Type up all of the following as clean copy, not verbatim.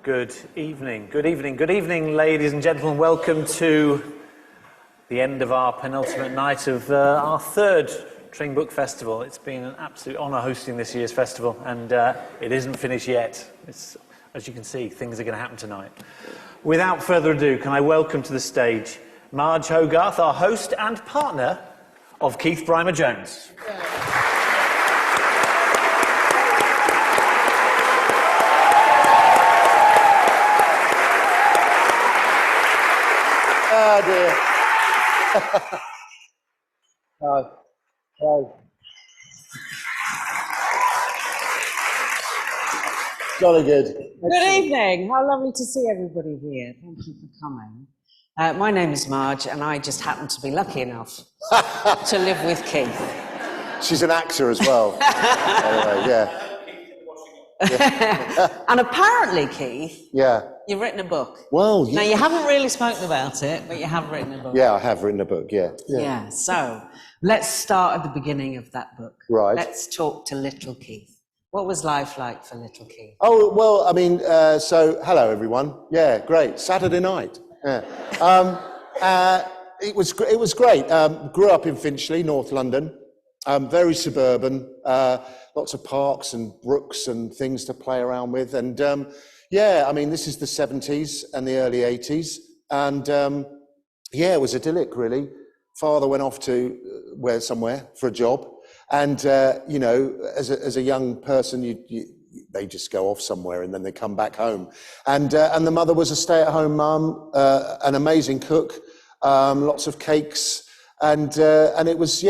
Good evening, ladies and gentlemen. Welcome to the end of our penultimate night of our third Tring Book Festival. It's been an absolute honour hosting this year's festival, and it isn't finished yet. As you can see, things are going to happen tonight. Without further ado, can I welcome to the stage Marj Hogarth, our host and partner of Keith Brymer Jones. Oh dear. Oh. Jolly good. Good evening. How lovely to see everybody here. Thank you for coming. My name is Marj, and I just happen to be lucky enough to live with Keith. She's an actor as well. Anyway, yeah. And apparently, Keith, Yeah. you've written a book. Well, yeah. Now, you haven't really spoken about it, but you have written a book. Yeah, I have written a book, yeah. Yeah, so let's start at the beginning of that book. Right. Let's talk to little Keith. What was life like for little Keith? Oh, well, I mean, so hello, everyone. Yeah, great. Saturday night. Yeah. It was great. Grew up in Finchley, North London. Very suburban. Lots of parks and brooks and things to play around with. And yeah, I mean, this is the 70s and the early 80s. And yeah, it was idyllic, really. Father went off to somewhere for a job. And, you know, as a young person, they just go off somewhere and then they come back home. And the mother was a stay-at-home mum, an amazing cook, lots of cakes. And it was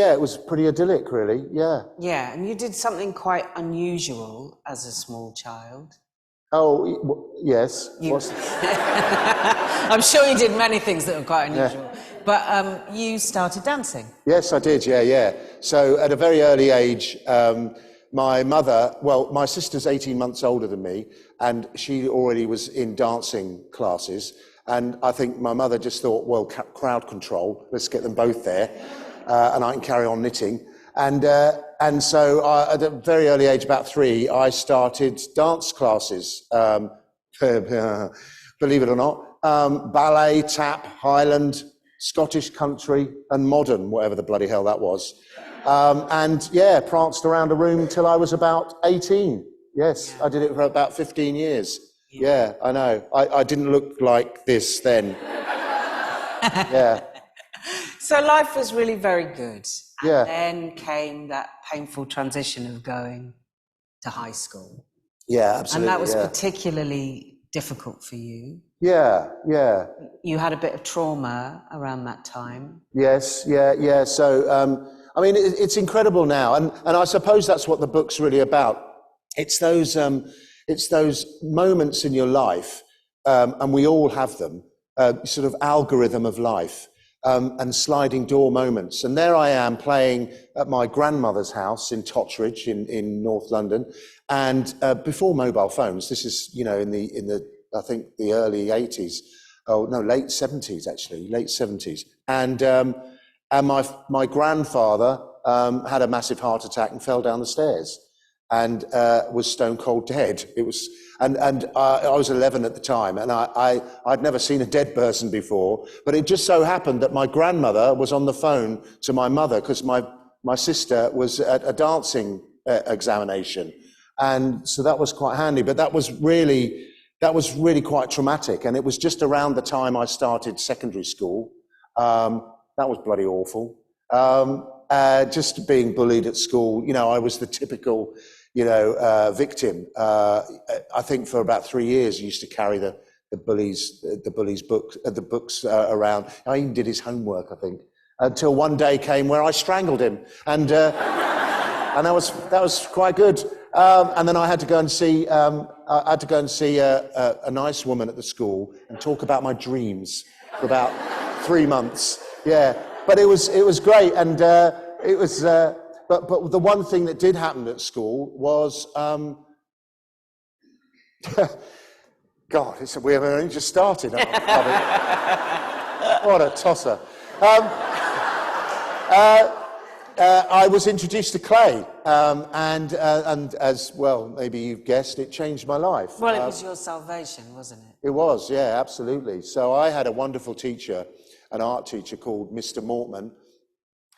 pretty idyllic, really, yeah. Yeah, and you did something quite unusual as a small child. Oh, yes. I'm sure you did many things that were quite unusual. Yeah. But you started dancing. Yes, I did, yeah. So at a very early age, my mother, my sister's 18 months older than me, and she already was in dancing classes. And I think my mother just thought, well, crowd control, let's get them both there, and I can carry on knitting. And so at a very early age, about 3, I started dance classes, believe it or not, ballet, tap, Highland, Scottish country, and modern, whatever the bloody hell that was. And yeah, pranced around a room till I was about 18. Yes, I did it for about 15 years. Yeah, I know. I didn't look like this then. Yeah. So life was really very good. And yeah. then came that painful transition of going to high school. Yeah, absolutely. And that was particularly difficult for you. Yeah. You had a bit of trauma around that time. Yes, yeah. So, I mean, it's incredible now. And I suppose that's what the book's really about. It's those moments in your life, and we all have them, sort of algorithm of life, and sliding door moments. And there I am playing at my grandmother's house in Totteridge in North London. And before mobile phones, this is, you know, in the I think the early 80s. Oh no, late 70s actually, late 70s. And my grandfather had a massive heart attack and fell down the stairs. And was stone cold dead. It was, and I was 11 at the time, and I'd never seen a dead person before. But it just so happened that my grandmother was on the phone to my mother because my sister was at a dancing examination, and so that was quite handy. But that was really quite traumatic, and it was just around the time I started secondary school. That was bloody awful. Just being bullied at school, you know, I was the typical, victim. I think for about 3 years, he used to carry the bullies' books around. I even did his homework, I think, until one day came where I strangled him, and that was quite good. And then I had to go and see a nice woman at the school and talk about my dreams for about 3 months. Yeah, but it was great, and it was. But the one thing that did happen at school was, God, we have only just started. What a tosser. I was introduced to clay, and as well, maybe you've guessed, it changed my life. Well, it was your salvation, wasn't it? It was, yeah, absolutely. So I had a wonderful teacher, an art teacher called Mr. Mortman,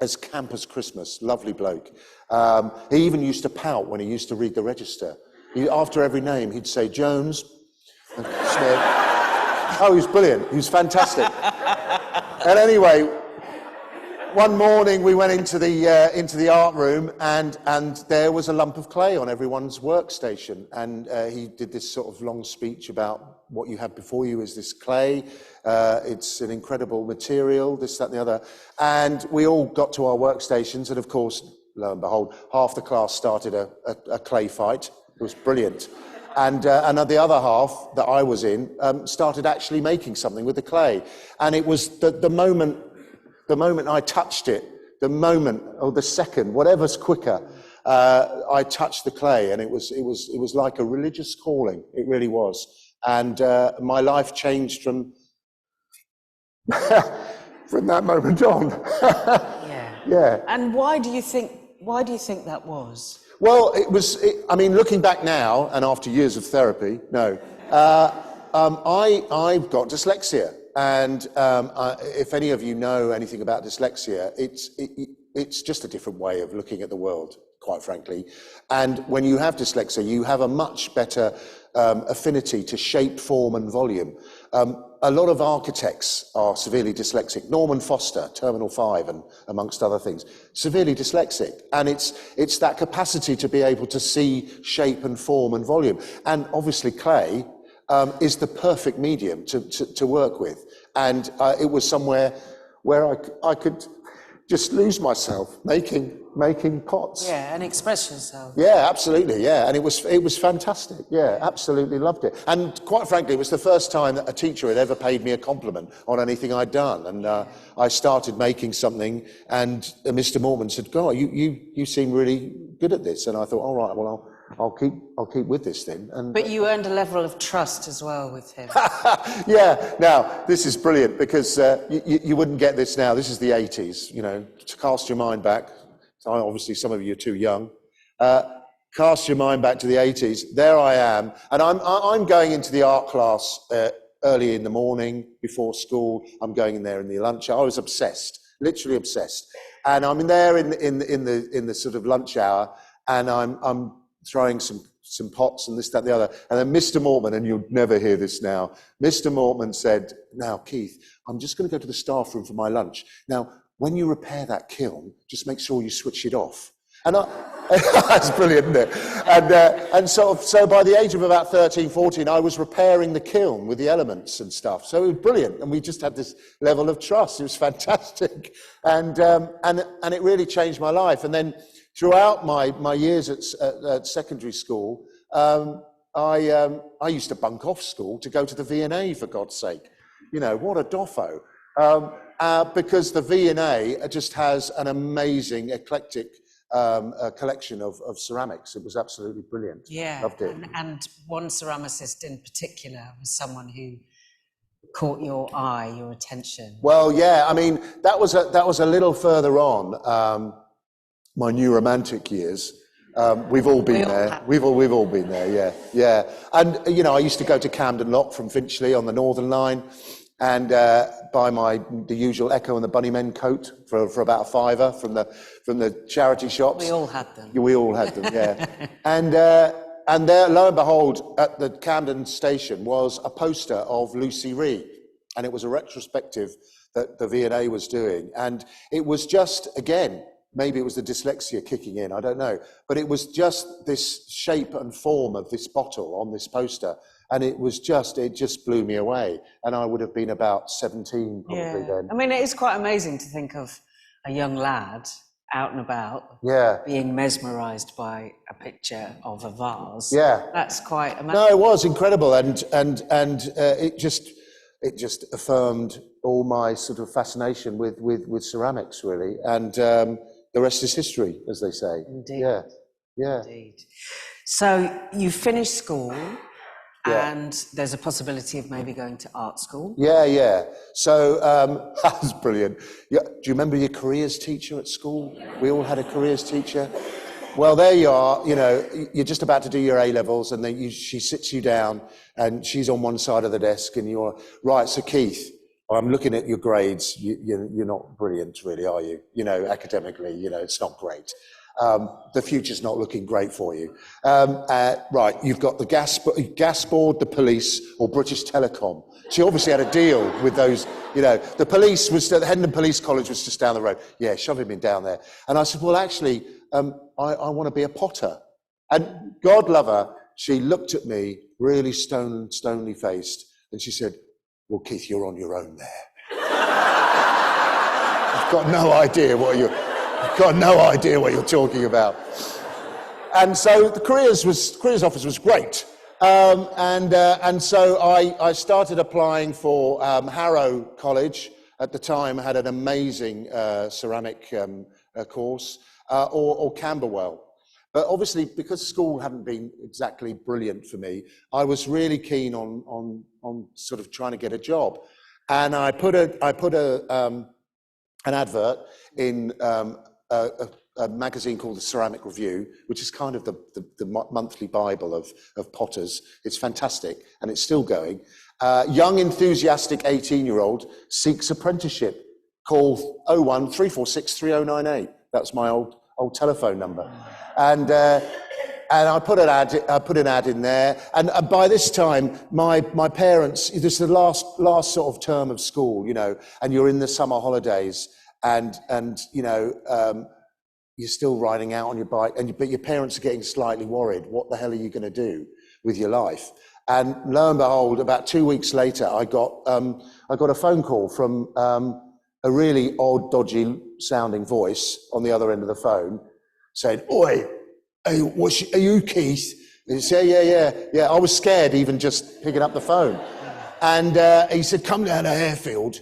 as camp as Christmas, lovely bloke. He even used to pout when he used to read the register. After every name, he'd say, Jones, and sneer. Oh, he was brilliant. He was fantastic. And anyway, one morning we went into the art room, and there was a lump of clay on everyone's workstation, and he did this sort of long speech about what you have before you is this clay. It's an incredible material, this, that, and the other. And we all got to our workstations, and of course, lo and behold, half the class started a clay fight. It was brilliant. And the other half that I was in started actually making something with the clay. And it was the moment I touched it, the moment or the second, whatever's quicker, I touched the clay, and it was like a religious calling. It really was. And my life changed from that moment on. Yeah. Yeah. And why do you think that was? Well, I mean, looking back now, and after years of therapy, I've got dyslexia. And if any of you know anything about dyslexia, it's just a different way of looking at the world, quite frankly. And when you have dyslexia, you have a much better affinity to shape, form, and volume. A lot of architects are severely dyslexic. Norman Foster, Terminal 5, and amongst other things, severely dyslexic. And it's that capacity to be able to see shape and form and volume. And obviously clay is the perfect medium to work with. And it was somewhere where I could just lose myself making pots. Yeah, and express yourself. Yeah, absolutely, yeah. And it was fantastic. Yeah, absolutely loved it. And quite frankly, it was the first time that a teacher had ever paid me a compliment on anything I'd done. And I started making something, and Mr. Mortman said, God, you seem really good at this. And I thought, all right, well, I'll keep with this thing. And But you earned a level of trust as well with him. yeah. Now this is brilliant, because you wouldn't get this now. This is the 80s. You know, to cast your mind back. Obviously, some of you are too young. Cast your mind back to the 80s. There I am, and I'm going into the art class early in the morning before school. I'm going in there in the lunch hour. I was obsessed, literally obsessed. And I'm in there in the sort of lunch hour, and I'm throwing some pots and this, that, and the other. And then Mr. Mortman, and you'll never hear this now, Mr. Mortman said, now, Keith, I'm just going to go to the staff room for my lunch. Now, when you repair that kiln, just make sure you switch it off. And that's brilliant, isn't it? And so by the age of about 13, 14, I was repairing the kiln with the elements and stuff. So it was brilliant. And we just had this level of trust. It was fantastic. And it really changed my life. And then throughout my years at secondary school, I used to bunk off school to go to the V&A, for God's sake. You know, what a doffo. Because the V&A just has an amazing, eclectic collection of ceramics. It was absolutely brilliant. Yeah, loved it. And one ceramicist in particular was someone who caught your eye, your attention. Well, yeah, I mean, that was a little further on. My new romantic years. We've all been there. We've all been there. Yeah. And you know, I used to go to Camden Lock from Finchley on the Northern Line, and buy the usual Echo and the Bunnymen coat for about £5 from the charity shops. We all had them. We all had them, yeah. And there, lo and behold, at the Camden station was a poster of Lucy Ree, and it was a retrospective that the V&A was doing, and it was just, again, maybe it was the dyslexia kicking in, I don't know, but it was just this shape and form of this bottle on this poster. And it just blew me away. And I would have been about 17 probably then. I mean, it is quite amazing to think of a young lad out and about being mesmerised by a picture of a vase. Yeah. That's quite amazing. No, it was incredible. And it just affirmed all my sort of fascination with ceramics, really. And the rest is history, as they say. Indeed. Yeah. Indeed. So you finished school. Yeah. And there's a possibility of maybe going to art school. Yeah. So that was brilliant. Yeah. Do you remember your careers teacher at school? We all had a careers teacher. Well, there you are. You know, you're just about to do your A levels, and then she sits you down, and she's on one side of the desk, and you're right. So Keith, I'm looking at your grades. You're not brilliant, really, are you? You know, academically, you know, it's not great. The future's not looking great for you. Right, you've got the gas board, the police, or British Telecom. She obviously had a deal with those, you know. The police was, the Hendon Police College was just down the road. Yeah, shove him in down there. And I said, well, actually, I want to be a potter. And God love her, she looked at me, really stonily faced, and she said, well, Keith, you're on your own there. I've got no idea what you're talking about. And so the careers office was great. And so I started applying for Harrow College. At the time, had an amazing ceramic course, or Camberwell. But obviously, because school hadn't been exactly brilliant for me, I was really keen on sort of trying to get a job. And I put an advert in a magazine called the Ceramic Review, which is kind of the monthly Bible of potters. It's fantastic, and it's still going. Young, enthusiastic 18-year-old seeks apprenticeship. Call 01 346 3098. That's my old telephone number. And I put an ad in there. And by this time, my parents, this is the last sort of term of school, you know, and you're in the summer holidays, and you know, you're still riding out on your bike, but your parents are getting slightly worried. What the hell are you going to do with your life? And lo and behold, about 2 weeks later, I got a phone call from a really odd, dodgy sounding voice on the other end of the phone saying, "Oi, hey, are you Keith?" And he said, yeah. I was scared even just picking up the phone. And he said, "Come down to Harefield,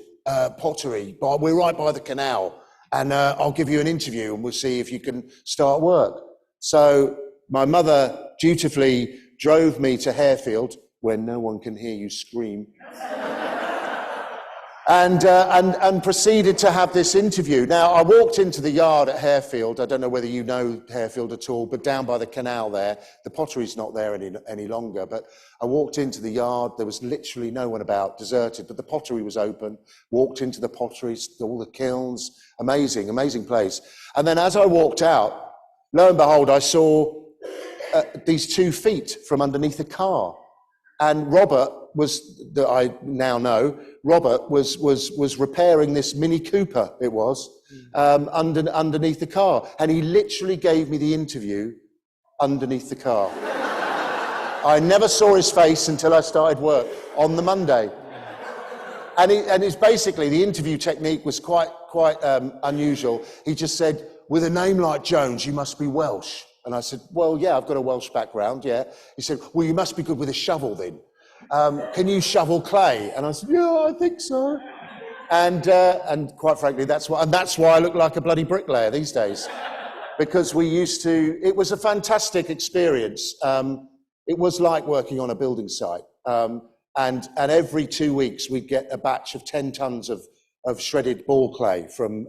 Pottery, we're right by the canal, and I'll give you an interview and we'll see if you can start work." So my mother dutifully drove me to Harefield, where no one can hear you scream, and proceeded to have this interview. Now, I walked into the yard at Harefield. I don't know whether you know Harefield at all, but down by the canal there, the pottery's not there any longer, but I walked into the yard. There was literally no one about, deserted, but the pottery was open. Walked into the pottery, all the kilns, amazing place. And then as I walked out, lo and behold, I saw these 2 feet from underneath a car. And Robert that I now know, Robert was repairing this Mini Cooper, it was, underneath the car. And he literally gave me the interview underneath the car. I never saw his face until I started work on the Monday. And it's basically, the interview technique was quite unusual. He just said, "With a name like Jones, you must be Welsh." And I said, "Well, yeah, I've got a Welsh background, yeah." He said, "Well, you must be good with a shovel then. Can you shovel clay?" And I said, "Yeah, I think so." And quite frankly, that's why I look like a bloody bricklayer these days. Because it was a fantastic experience. It was like working on a building site. And every 2 weeks we'd get a batch of 10 tons of shredded ball clay from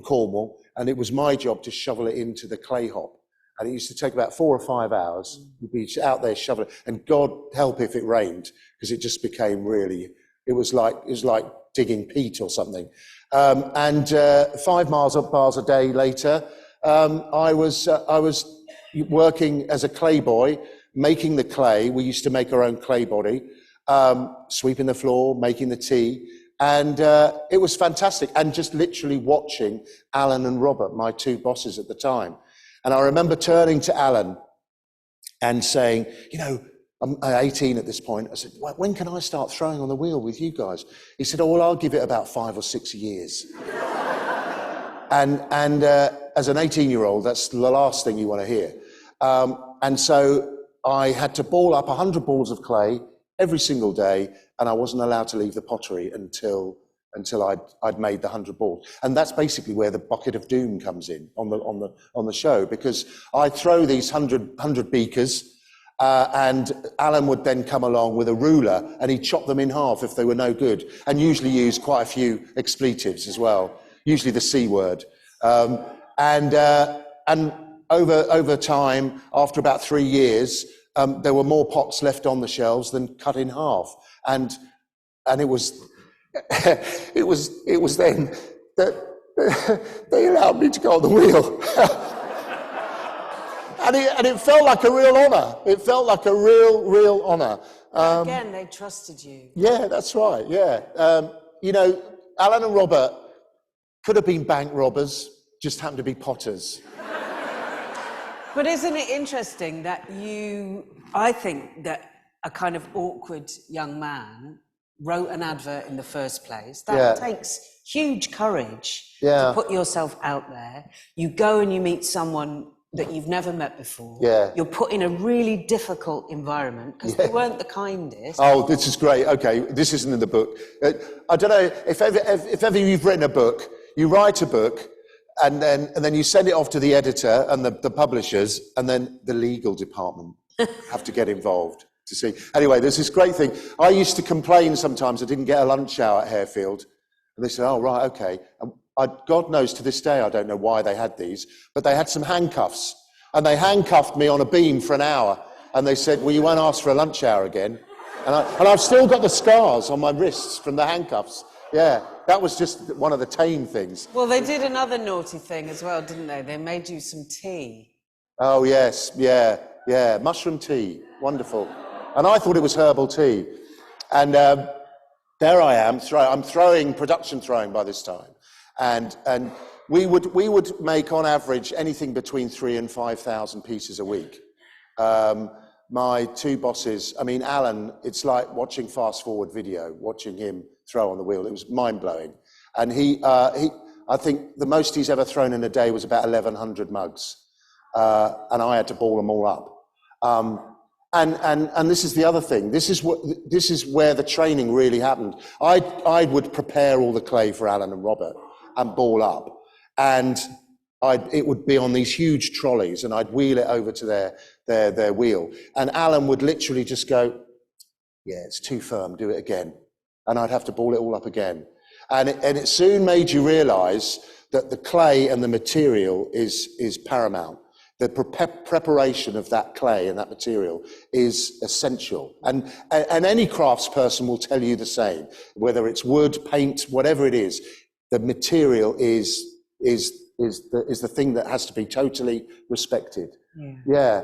Cornwall, and it was my job to shovel it into the clay hop. And it used to take about 4 or 5 hours. You'd be out there shoveling, and God help if it rained, because it just became it was like digging peat or something. 5 bars a day later, I was working as a clay boy, making the clay. We used to make our own clay body, sweeping the floor, making the tea. And it was fantastic. And just literally watching Alan and Robert, my 2 bosses at the time. And I remember turning to Alan and saying, "You know, I'm 18 at this point." I said, "When can I start throwing on the wheel with you guys?" He said, "Oh, well, I'll give it about 5 or 6 years." and as an 18-year-old, that's the last thing you want to hear. And so I had to ball up 100 balls of clay every single day, and I wasn't allowed to leave the pottery until I'd made the 100 balls. And that's basically where the bucket of doom comes in on the show, because I throw these 100 beakers, And Alan would then come along with a ruler and he'd chop them in half if they were no good, and usually use quite a few expletives as well, usually the C word. And over time, after about 3 years, there were more pots left on the shelves than cut in half. And it was it was then that they allowed me to go on the wheel. And it felt like a real honour. It felt like a real honour. Again, they trusted you. Yeah, that's right, yeah. You know, Alan and Robert could have been bank robbers, just happened to be potters. But isn't it interesting that I think that a kind of awkward young man wrote an advert in the first place. That takes huge courage to put yourself out there. You go and you meet someone that you've never met before. Yeah. You're put in a really difficult environment because they weren't the kindest. Oh, this is great. Okay, this isn't in the book. I don't know if ever you've written a book, you write a book, and then you send it off to the editor and the publishers, and then the legal department have to get involved to see. Anyway, there's this great thing. I used to complain sometimes I didn't get a lunch hour at Harefield, and they said, "Oh, right, okay." God knows to this day I don't know why they had these, but they had some handcuffs, and they handcuffed me on a beam for an hour, and they said, "Well, you won't ask for a lunch hour again." And I've still got the scars on my wrists from the handcuffs. Yeah, that was just one of the tame things. Well, they did another naughty thing as well, didn't they? They made you some tea. Oh, yes, yeah, mushroom tea, wonderful. And I thought it was herbal tea. And there I am, I'm production throwing by this time. And we would make on average anything between 3,000 and 5,000 pieces a week. My two bosses, I mean, Alan, it's like watching fast forward video, watching him throw on the wheel. It was mind blowing. And I think the most he's ever thrown in a day was about 1,100 mugs. And I had to ball them all up. And this is the other thing. This is where the training really happened. I would prepare all the clay for Alan and Robert and ball up, and it would be on these huge trolleys, and I'd wheel it over to their wheel, and Alan would literally just go, "Yeah, it's too firm. Do it again," and I'd have to ball it all up again, and it soon made you realise that the clay and the material is paramount. The preparation of that clay and that material is essential. And any craftsperson will tell you the same. Whether it's wood, paint, whatever it is, the material is the thing that has to be totally respected. Yeah.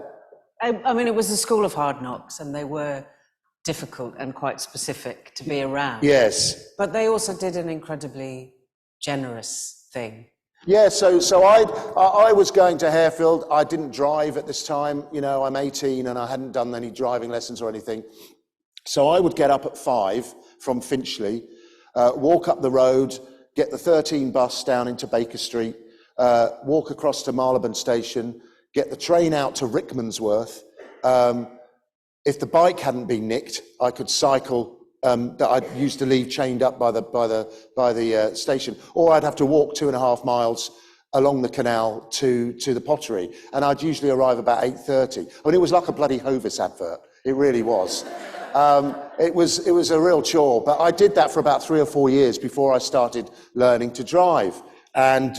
I mean, it was a school of hard knocks, and they were difficult and quite specific to be around. Yes. But they also did an incredibly generous thing. Yeah, so I was going to Harefield. I didn't drive at this time. You know, I'm 18 and I hadn't done any driving lessons or anything. So I would get up at 5 from Finchley, walk up the road, get the 13 bus down into Baker Street, walk across to Marylebone Station, get the train out to Rickmansworth. If the bike hadn't been nicked, I could cycle. That I used to leave chained up by the station, or I'd have to walk 2.5 miles along the canal to the pottery, and I'd usually arrive about 8:30. I mean, it was like a bloody Hovis advert. It really was. It was a real chore, but I did that for about 3 or 4 years before I started learning to drive. And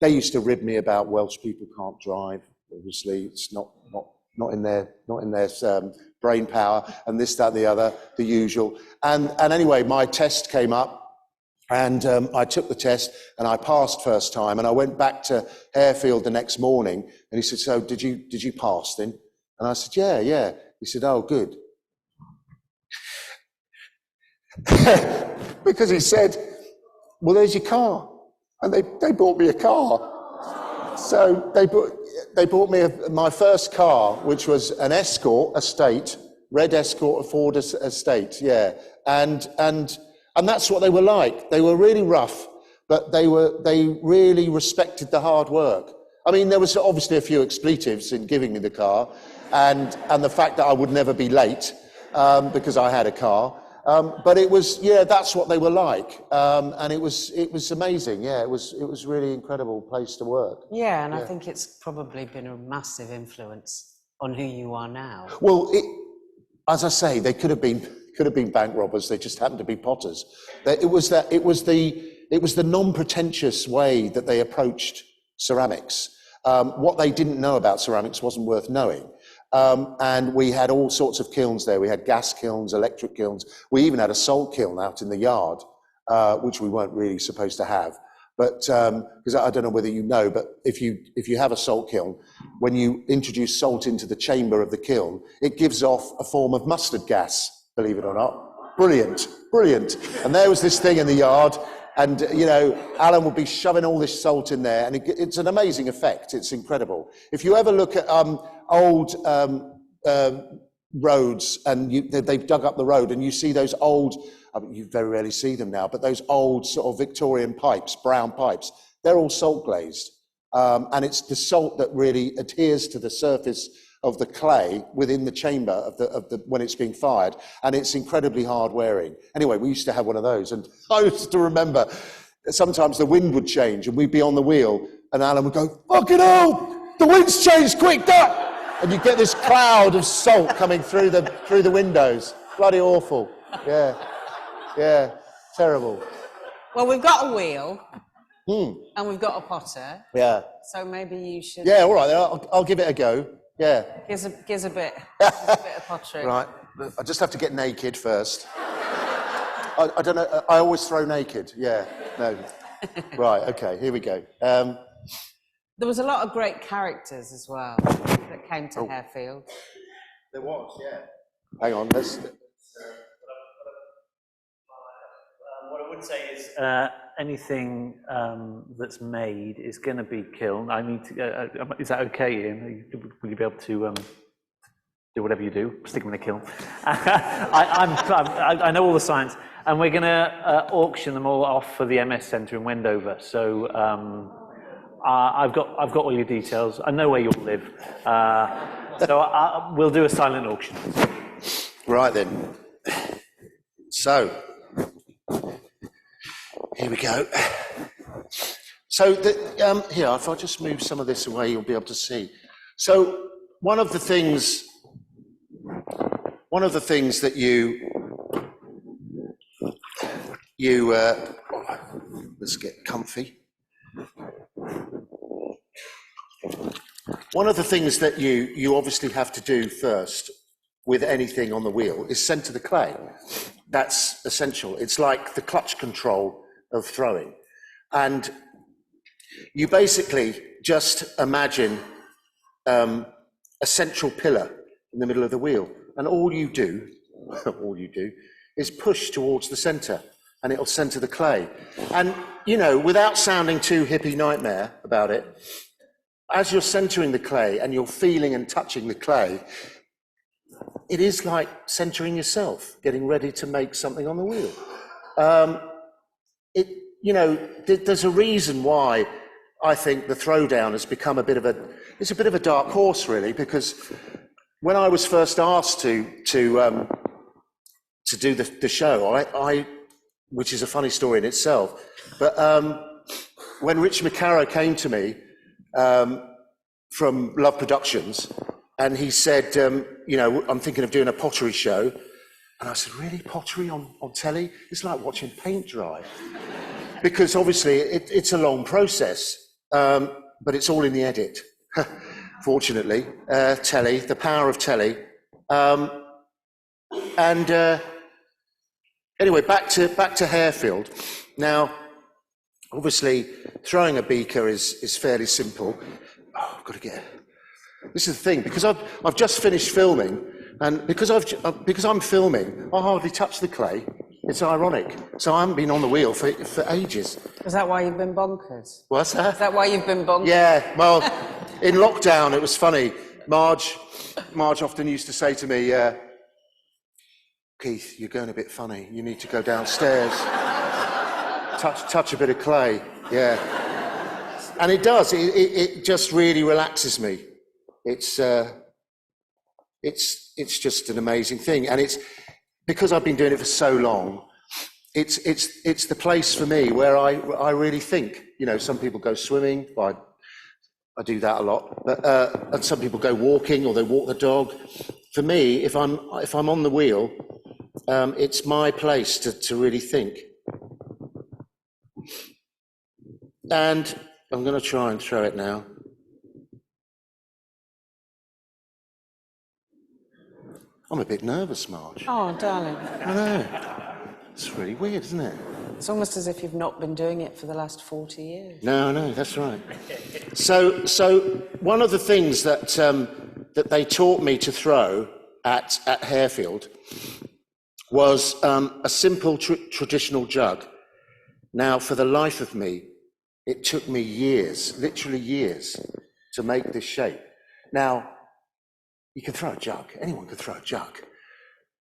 they used to rib me about Welsh people can't drive. Obviously, it's not in their brain power, and this, that, and the other, the usual. And anyway, my test came up, and I took the test, and I passed first time, and I went back to Harefield the next morning, and he said, "So did you pass then?" And I said, yeah. He said, "Oh, good." Because he said, "Well, there's your car." And they bought me a car. So they bought me my first car, which was an Escort Estate, red Escort, a Ford Estate, yeah. And that's what they were like. They were really rough, but they really respected the hard work. I mean, there was obviously a few expletives in giving me the car, and the fact that I would never be late because I had a car. But it was, that's what they were like, and it was amazing. Yeah, it was really incredible place to work. Yeah, and I think it's probably been a massive influence on who you are now? Well, as I say, they could have been bank robbers. They just happened to be potters. It was the non-pretentious way that they approached ceramics. What they didn't know about ceramics wasn't worth knowing. And we had all sorts of kilns there. We had gas kilns, electric kilns. We even had a salt kiln out in the yard, which we weren't really supposed to have. But because I don't know whether you know, but if you have a salt kiln, when you introduce salt into the chamber of the kiln, it gives off a form of mustard gas, believe it or not. Brilliant, brilliant. And there was this thing in the yard, and Alan would be shoving all this salt in there, and it's an amazing effect. It's incredible. If you ever look at old roads, and they've dug up the road, and you see those old, you very rarely see them now, but those old sort of Victorian pipes, brown pipes, they're all salt glazed. And it's the salt that really adheres to the surface of the clay within the chamber of the when it's being fired, and it's incredibly hard wearing. Anyway, we used to have one of those, and I used to remember sometimes the wind would change, and we'd be on the wheel, and Alan would go, "Fucking hell, the wind's changed, quick, duck!" And you get this cloud of salt coming through the windows. Bloody awful. Yeah, terrible. Well, we've got a wheel, and we've got a potter. Yeah. So maybe you should. Yeah, all right. Then I'll give it a go. Yeah. Gives a bit of pottery. Right. I just have to get naked first. I don't know. I always throw naked. Yeah. No. Right. Okay. Here we go. There was a lot of great characters as well that came to Harefield. There was. Yeah. Hang on. What I would say is anything that's made is going to be kiln. I need to. Is that okay, Ian? Will you be able to do whatever you do? Stick them in a kiln. I know all the science, and we're going to auction them all off for the MS Centre in Wendover. So I've got all your details. I know where you all live. So we'll do a silent auction. Right then. So. Here we go. So here, if I just move some of this away, you'll be able to see. So one of the things that you let's get comfy. One of the things that you obviously have to do first with anything on the wheel is center the clay. That's essential. It's like the clutch control of throwing. And you basically just imagine a central pillar in the middle of the wheel. And all you do is push towards the center, and it'll center the clay. And, without sounding too hippie nightmare about it, as you're centering the clay and you're feeling and touching the clay, it is like centering yourself, getting ready to make something on the wheel. There's a reason why I think the Throwdown has become a bit of a dark horse, really, because when I was first asked to do the show, which is a funny story in itself, but when Rich McCarrow came to me from Love Productions, and he said, I'm thinking of doing a pottery show. And I said, really, pottery on telly? It's like watching paint dry. Because obviously it's a long process, but it's all in the edit, fortunately. Telly, the power of telly. Anyway, back to Harefield. Now, obviously, throwing a beaker is fairly simple. Oh, I've got to get... This is the thing, because I've just finished filming, and because I'm filming, I hardly touch the clay. It's ironic. So I haven't been on the wheel for ages. Is that why you've been bonkers? What's that? Is that why you've been bonkers? Yeah, well, in lockdown, it was funny. Marj often used to say to me, Keith, you're going a bit funny. You need to go downstairs. touch a bit of clay. Yeah. And it does. It just really relaxes me. It's just an amazing thing. And it's because I've been doing it for so long, it's the place for me where I really think. Some people go swimming. I do that a lot. But and some people go walking or they walk the dog. For me, if I'm on the wheel, it's my place to really think. And I'm going to try and throw it now. I'm a bit nervous, Marj. Oh, darling. I know. It's really weird, isn't it? It's almost as if you've not been doing it for the last 40 years. No, that's right. So one of the things that that they taught me to throw at Harefield was a simple traditional jug. Now, for the life of me, it took me years, literally years, to make this shape. Now, you can throw a jug. Anyone can throw a jug.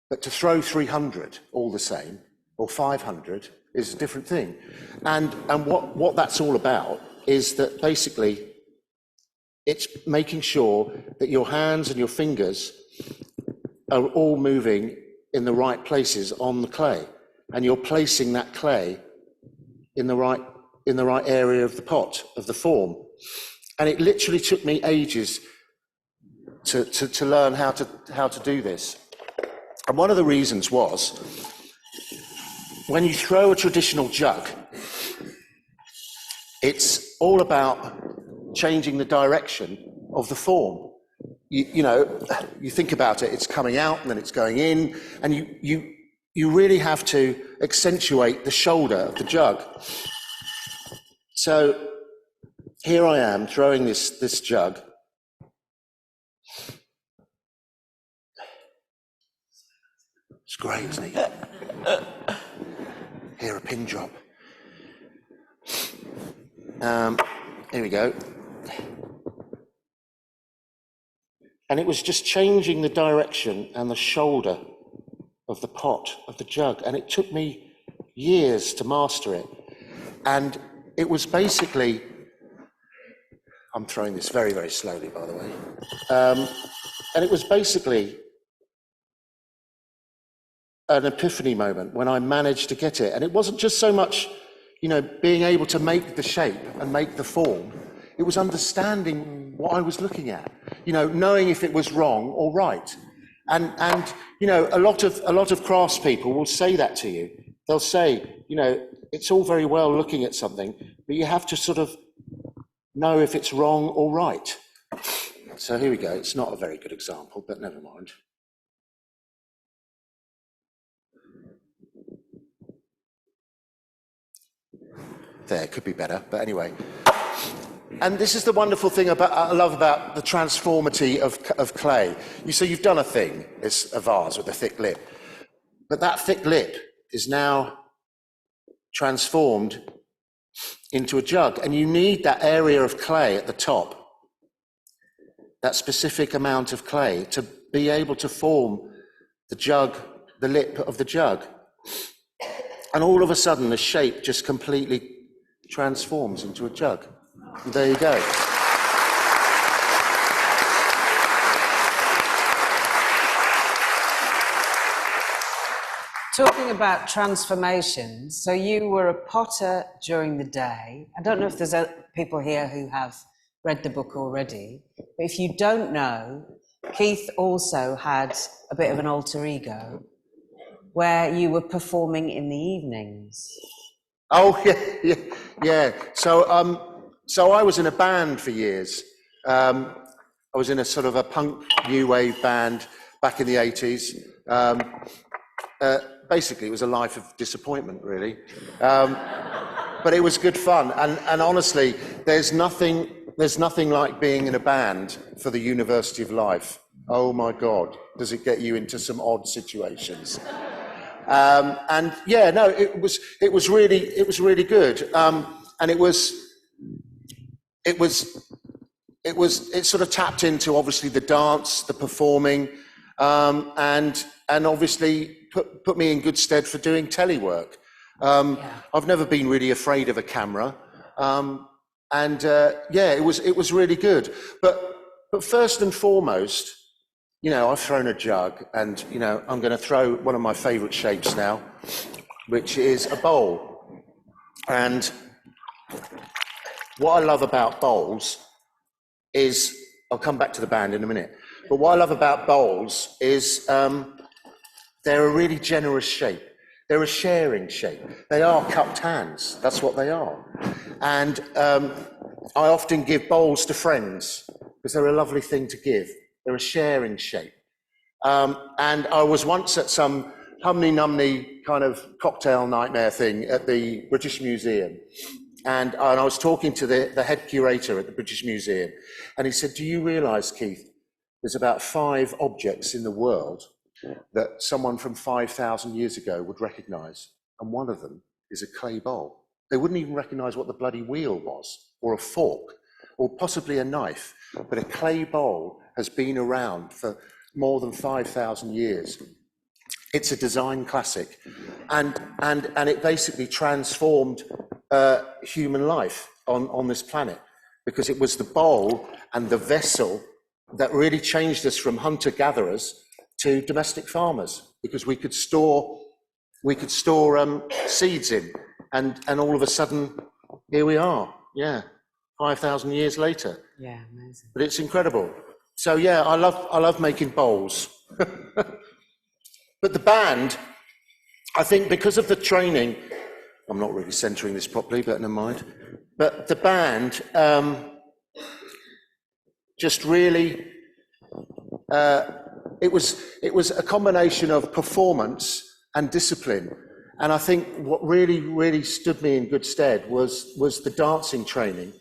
But to throw 300 all the same, or 500, is a different thing. And what that's all about is that basically it's making sure that your hands and your fingers are all moving in the right places on the clay, and you're placing that clay in the right area of the pot, of the form. And it literally took me ages to learn how to do this. And one of the reasons was, when you throw a traditional jug, it's all about changing the direction of the form. You know, you think about it, it's coming out and then it's going in, and you really have to accentuate the shoulder of the jug. So here I am throwing this jug. It's great, isn't it? Hear a pin drop. Here we go. And it was just changing the direction and the shoulder of the pot, of the jug. And it took me years to master it. And it was basically, I'm throwing this very, very slowly, by the way. And it was basically an epiphany moment when I managed to get it. And it wasn't just so much, you know, being able to make the shape and make the form. It was understanding what I was looking at, you know, knowing if it was wrong or right. And you know, a lot of craftspeople will say that to you. They'll say, you know, it's all very well looking at something, but you have to sort of know if it's wrong or right. So here we go. It's not a very good example, but never mind. There, could be better, but anyway. And this is the wonderful thing I love about the transformity of clay. So you've done a thing, it's a vase with a thick lip, but that thick lip is now transformed into a jug, and you need that area of clay at the top, that specific amount of clay, to be able to form the jug, the lip of the jug. And all of a sudden, the shape just completely transforms into a jug. And there you go. Talking about transformations, so you were a potter during the day. I don't know if there's people here who have read the book already, but if you don't know, Keith also had a bit of an alter ego where you were performing in the evenings. Oh, yeah. So I was in a band for years. I was in a sort of a punk new wave band back in the 80s. Basically, it was a life of disappointment, really. But it was good fun. And honestly, there's nothing like being in a band for the University of Life. Oh my God, does it get you into some odd situations? And yeah, no, it was really good. And it sort of tapped into obviously the dance, the performing, and obviously put me in good stead for doing telework. I've never been really afraid of a camera, yeah, it was really good. But first and foremost, you know, I've thrown a jug, and you know, I'm going to throw one of my favourite shapes now, which is a bowl. And what I love about bowls is, I'll come back to the band in a minute, but what I love about bowls is they're a really generous shape. They're a sharing shape. They are cupped hands. That's what they are. And I often give bowls to friends because they're a lovely thing to give. They're a sharing shape. And I was once at some humny-numny kind of cocktail nightmare thing at the British Museum. And I was talking to the head curator at the British Museum. And he said, do you realise, Keith, there's about 5 objects in the world that someone from 5,000 years ago would recognise, and one of them is a clay bowl. They wouldn't even recognise what the bloody wheel was, or a fork, or possibly a knife, but a clay bowl has been around for more than 5,000 years. It's a design classic, and it basically transformed human life on this planet, because it was the bowl and the vessel that really changed us from hunter-gatherers to domestic farmers, because we could store seeds in, and all of a sudden here we are, 5,000 years later. Yeah, amazing. But it's incredible. So yeah, I love making bowls. But the band, I think, because of the training, I'm not really centering this properly, but never mind. But the band just really. It was a combination of performance and discipline, and I think what really stood me in good stead was the dancing training.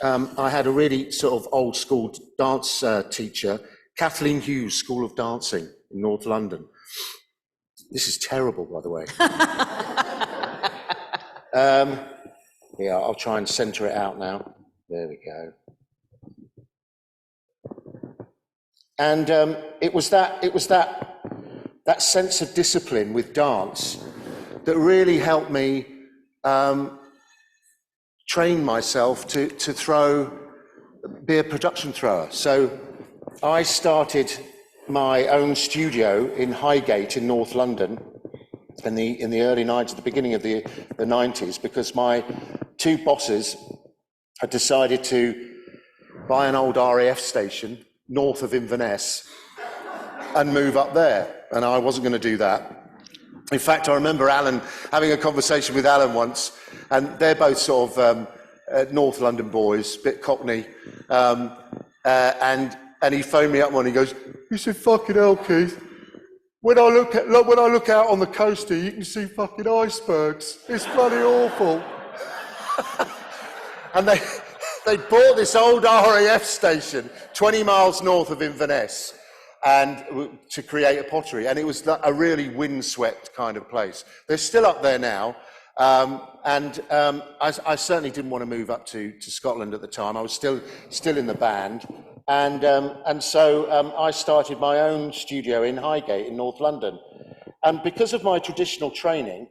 I had a really sort of old school dance teacher, Kathleen Hughes School of Dancing in North London. This is terrible, by the way. Yeah, I'll try and centre it out now. There we go. And it was that sense of discipline with dance that really helped me train myself to be a production thrower. So I started my own studio in Highgate in North London in the early 90s, the beginning of the 90s, because my 2 bosses had decided to buy an old RAF station north of Inverness and move up there, and I wasn't going to do that. In fact, I remember Alan having a conversation with Alan once, and they're both sort of North London boys, bit Cockney, and he phoned me up one. He goes, "He said, fucking hell, Keith, when I look out on the coast here, you can see fucking icebergs. It's bloody awful." And they bought this old RAF station 20 miles north of Inverness and to create a pottery, and it was a really windswept kind of place. They're still up there now, and I certainly didn't want to move up to Scotland at the time. I was still in the band, and so I started my own studio in Highgate in North London. And because of my traditional training,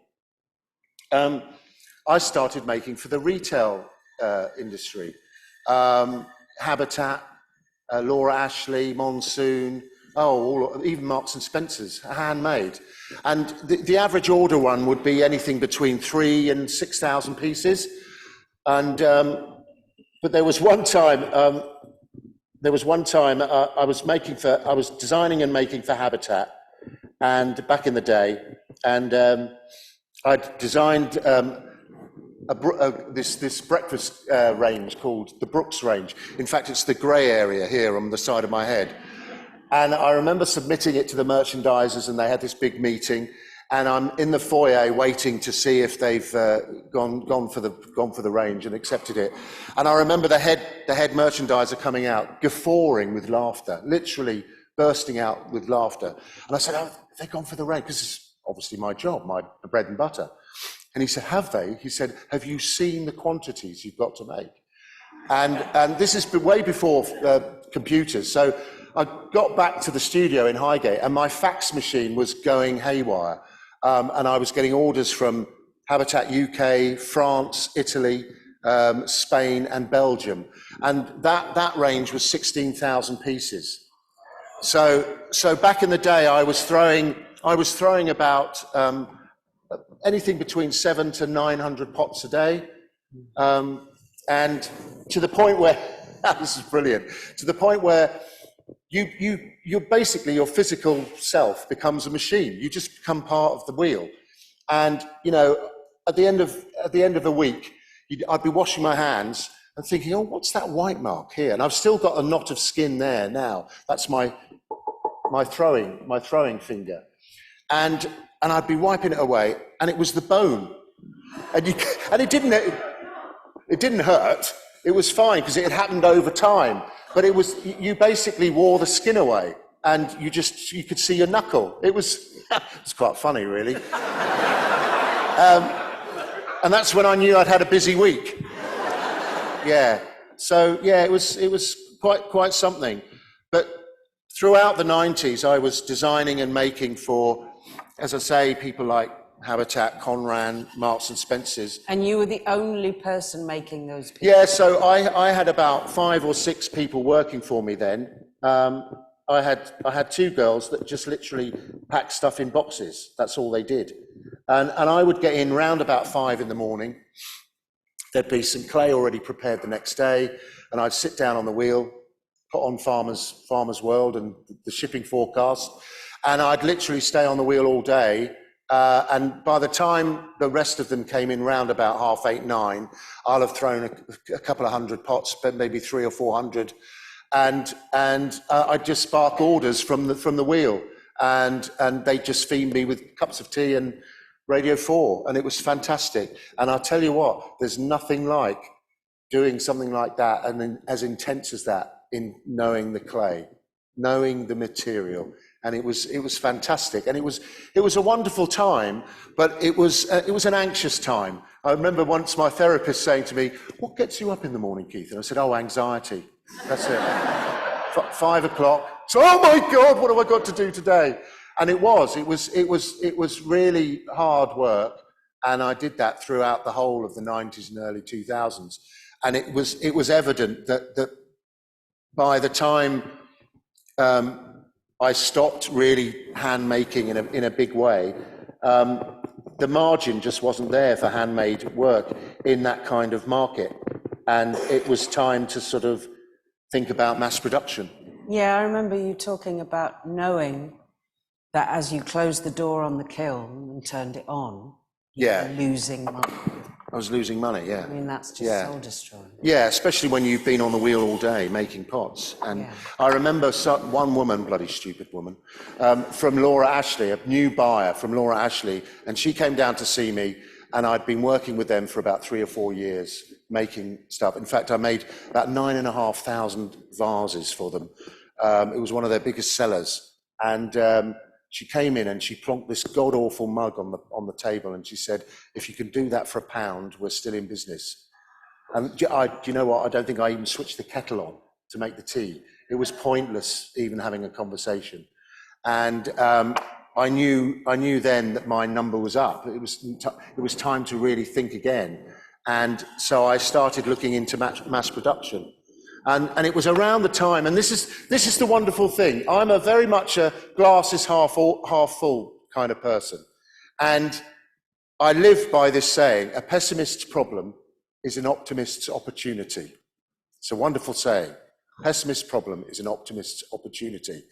I started making for the retail industry. Habitat, Laura Ashley, Monsoon, even Marks and Spencer's, handmade. And the average order one would be anything between 3,000 and 6,000 pieces. And but there was one time I was designing and making for Habitat, and back in the day, and I'd designed this breakfast range called the Brooks range. In fact, it's the grey area here on the side of my head. And I remember submitting it to the merchandisers, and they had this big meeting, and I'm in the foyer waiting to see if they've gone for the range and accepted it. And I remember the head merchandiser coming out, guffawing with laughter, literally bursting out with laughter. And I said, "Oh, they've gone for the range," because it's obviously my job, my bread and butter. And he said, "Have they?" He said, "Have you seen the quantities you've got to make?" And this is way before computers. So I got back to the studio in Highgate, and my fax machine was going haywire. And I was getting orders from Habitat UK, France, Italy, Spain, and Belgium. And that range was 16,000 pieces. So back in the day, I was throwing about anything between 700 to 900 pots a day. And to the point where, this is brilliant, to the point where you're basically, your physical self becomes a machine. You just become part of the wheel. And, you know, at the end of the week, I'd be washing my hands and thinking, oh, what's that white mark here? And I've still got a knot of skin there now. That's my throwing finger. And I'd be wiping it away, and it was the bone. And it didn't hurt. It was fine because it had happened over time. But it was, you basically wore the skin away, and you could see your knuckle. It's quite funny, really. And that's when I knew I'd had a busy week. Yeah. So yeah, it was quite something. But throughout the 90s, I was designing and making for, as I say, people like Habitat, Conran, Marks and Spencer's. And you were the only person making those pieces? Yeah, so I had about 5 or 6 people working for me then. I had 2 girls that just literally packed stuff in boxes. That's all they did. And I would get in round about 5 in the morning. There'd be some clay already prepared the next day, and I'd sit down on the wheel, put on Farmer's World and the shipping forecast, and I'd literally stay on the wheel all day. And by the time the rest of them came in round about 8:30, 9, I'll have thrown a couple of hundred pots, but maybe 300 or 400, and I'd just spark orders from the wheel, and they'd just feed me with cups of tea and Radio 4, and it was fantastic. And I'll tell you what, there's nothing like doing something like that, and then as intense as that, in knowing the clay, knowing the material. And it was fantastic, and it was a wonderful time, but it was an anxious time. I remember once my therapist saying to me, "What gets you up in the morning, Keith?" And I said, "Oh, anxiety. That's it." 5 o'clock. So, oh my God, what have I got to do today? And it was really hard work, and I did that throughout the whole of the 90s and early 2000s. And it was evident that by the time I stopped really hand making in a big way, the margin just wasn't there for handmade work in that kind of market, and it was time to sort of think about mass production. Yeah, I remember you talking about knowing that as you closed the door on the kiln and turned it on, you were losing money. I was losing money, yeah. I mean, that's just soul destroying. Yeah, especially when you've been on the wheel all day making pots. And I remember one woman, bloody stupid woman, from Laura Ashley, a new buyer from Laura Ashley, and she came down to see me, and I'd been working with them for about 3 or 4 years making stuff. In fact, I made about 9,500 vases for them. It was one of their biggest sellers. And she came in and she plonked this god-awful mug on the table, and she said, "If you can do that for £1, we're still in business." And do you know what? I don't think I even switched the kettle on to make the tea. It was pointless even having a conversation. And I knew then that my number was up. It was time to really think again. And so I started looking into mass production. And it was around the time, and this is the wonderful thing. I'm a very much a glass is half full kind of person. And I live by this saying, a pessimist's problem is an optimist's opportunity. It's a wonderful saying. Pessimist's problem is an optimist's opportunity.